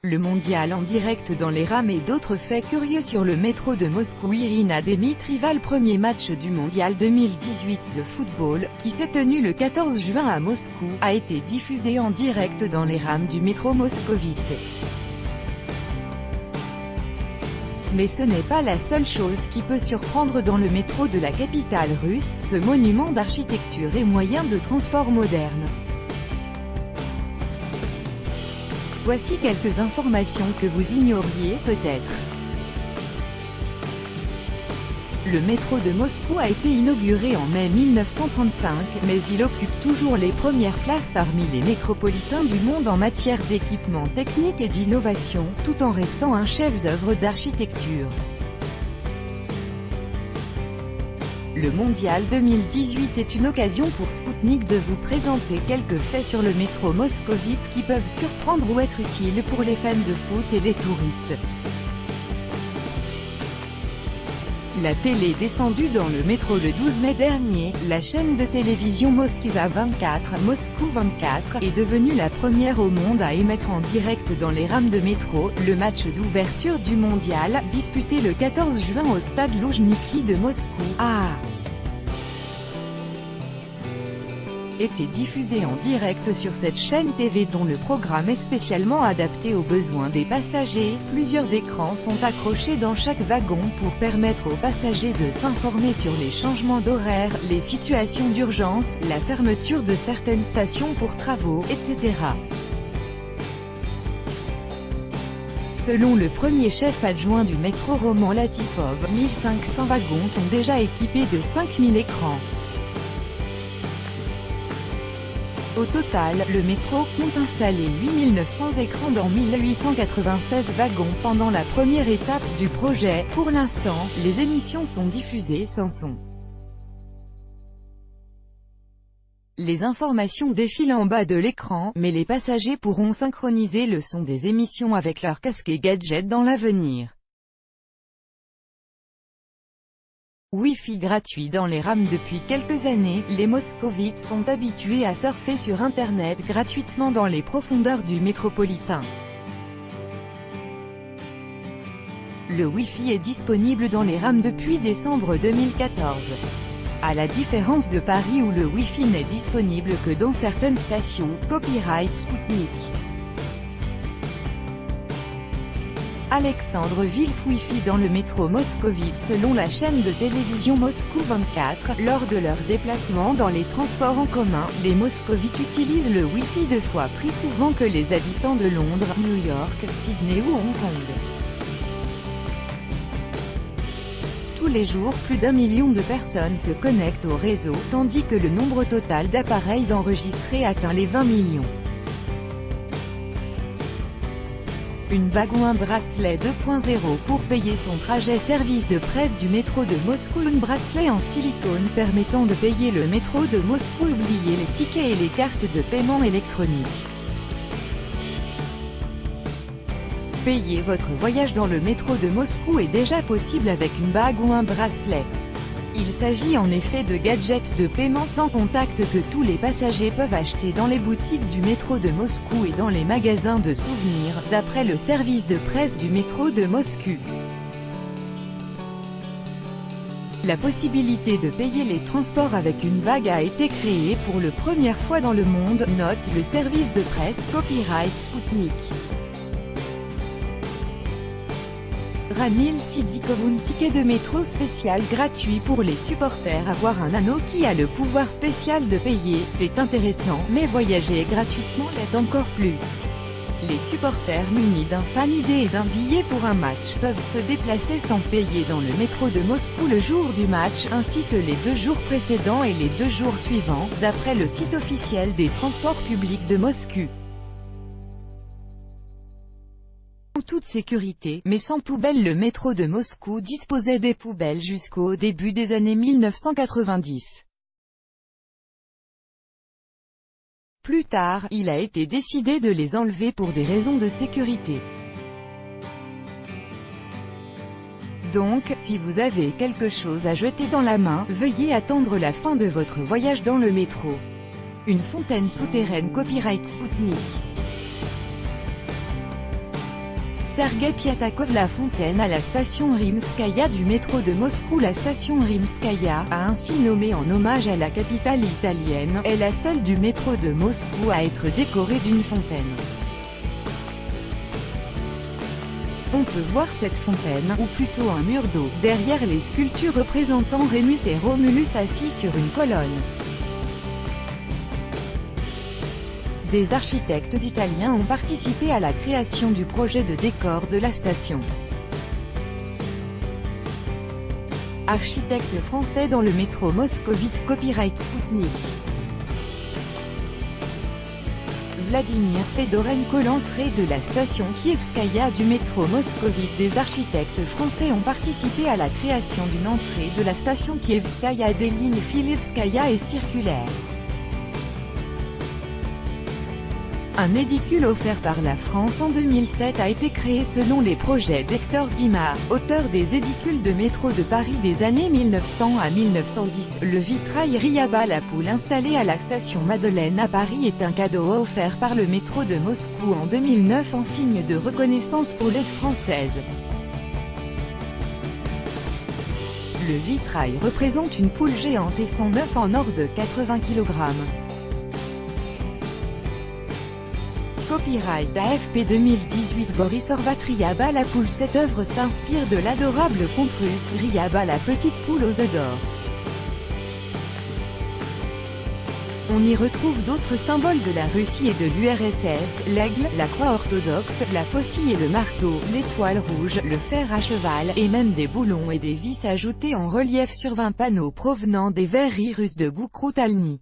Le mondial en direct dans les rames et d'autres faits curieux sur le métro de Moscou. Irina Dimitrieva. Le premier match du mondial 2018 de football, qui s'est tenu le 14 juin à Moscou, a été diffusé en direct dans les rames du métro moscovite. Mais ce n'est pas la seule chose qui peut surprendre dans le métro de la capitale russe, ce monument d'architecture et moyen de transport moderne. Voici quelques informations que vous ignoriez peut-être. Le métro de Moscou a été inauguré en mai 1935, mais il occupe toujours les premières places parmi les métropolitains du monde en matière d'équipement technique et d'innovation, tout en restant un chef-d'œuvre d'architecture. Le mondial 2018 est une occasion pour Sputnik de vous présenter quelques faits sur le métro moscovite qui peuvent surprendre ou être utiles pour les fans de foot et les touristes. La télé descendue dans le métro le 12 mai dernier, la chaîne de télévision Moskva 24, Moscou 24, est devenue la première au monde à émettre en direct dans les rames de métro, le match d'ouverture du mondial, disputé le 14 juin au stade Loujniki de Moscou, était diffusé en direct sur cette chaîne TV dont le programme est spécialement adapté aux besoins des passagers. Plusieurs écrans sont accrochés dans chaque wagon pour permettre aux passagers de s'informer sur les changements d'horaire, les situations d'urgence, la fermeture de certaines stations pour travaux, etc. Selon le premier chef adjoint du métro Roman Latifov, 1500 wagons sont déjà équipés de 5000 écrans. Au total, le métro compte installer 8900 écrans dans 1896 wagons pendant la première étape du projet. Pour l'instant, les émissions sont diffusées sans son. Les informations défilent en bas de l'écran, mais les passagers pourront synchroniser le son des émissions avec leurs casques et gadgets dans l'avenir. Wi-Fi gratuit dans les rames. Depuis quelques années, les moscovites sont habitués à surfer sur Internet gratuitement dans les profondeurs du métropolitain. Le Wi-Fi est disponible dans les rames depuis décembre 2014. À la différence de Paris où le Wi-Fi n'est disponible que dans certaines stations, copyright Sputnik. Alexandre Vilf. Wi-Fi dans le métro moscovite. Selon la chaîne de télévision Moscou 24, lors de leurs déplacements dans les transports en commun, les moscovites utilisent le Wi-Fi 2 fois plus souvent que les habitants de Londres, New York, Sydney ou Hong Kong. Tous les jours, plus d'1 million de personnes se connectent au réseau, tandis que le nombre total d'appareils enregistrés atteint les 20 millions. Une bague ou un bracelet 2.0 pour payer son trajet. Service de presse du métro de Moscou. Un bracelet en silicone permettant de payer le métro de Moscou. Oubliez les tickets et les cartes de paiement électronique. Payer votre voyage dans le métro de Moscou est déjà possible avec une bague ou un bracelet. Il s'agit en effet de gadgets de paiement sans contact que tous les passagers peuvent acheter dans les boutiques du métro de Moscou et dans les magasins de souvenirs, d'après le service de presse du métro de Moscou. La possibilité de payer les transports avec une bague a été créée pour la première fois dans le monde, note le service de presse copyright Sputnik. Ramil Sidikov. Un ticket de métro spécial gratuit pour les supporters. Avoir un anneau qui a le pouvoir spécial de payer, c'est intéressant, mais voyager gratuitement l'est encore plus. Les supporters munis d'un fan ID et d'un billet pour un match peuvent se déplacer sans payer dans le métro de Moscou le jour du match, ainsi que les 2 jours précédents et les 2 jours suivants, d'après le site officiel des transports publics de Moscou. En toute sécurité, mais sans poubelle. Le métro de Moscou disposait des poubelles jusqu'au début des années 1990. Plus tard, il a été décidé de les enlever pour des raisons de sécurité. Donc, si vous avez quelque chose à jeter dans la main, veuillez attendre la fin de votre voyage dans le métro. Une fontaine souterraine copyright Sputnik. Sergei Piatakov. La fontaine à la station Rimskaya du métro de Moscou. La station Rimskaya, ainsi nommée en hommage à la capitale italienne, est la seule du métro de Moscou à être décorée d'une fontaine. On peut voir cette fontaine, ou plutôt un mur d'eau, derrière les sculptures représentant Rémus et Romulus assis sur une colonne. Des architectes italiens ont participé à la création du projet de décor de la station. Architecte français dans le métro moscovite. Copyright Sputnik. Vladimir Fedorenko. L'entrée de la station Kievskaya du métro moscovite. Des architectes français ont participé à la création d'une entrée de la station Kievskaya. Des lignes Filevskaya et circulaires. Un édicule offert par la France en 2007 a été créé selon les projets d'Hector Guimard, auteur des édicules de métro de Paris des années 1900 à 1910. Le vitrail Riaba-la-Poule installé à la station Madeleine à Paris est un cadeau offert par le métro de Moscou en 2009 en signe de reconnaissance pour l'aide française. Le vitrail représente une poule géante et son œuf en or de 80 kg. Copyright AFP 2018. Boris Horvat. Riaba-la-Poule. Cette œuvre s'inspire de l'adorable conte russe Riaba, la petite poule aux œufs d'or. On y retrouve d'autres symboles de la Russie et de l'URSS, l'aigle, la croix orthodoxe, la faucille et le marteau, l'étoile rouge, le fer à cheval, et même des boulons et des vis ajoutés en relief sur 20 panneaux provenant des verreries russes de Boukroutalny.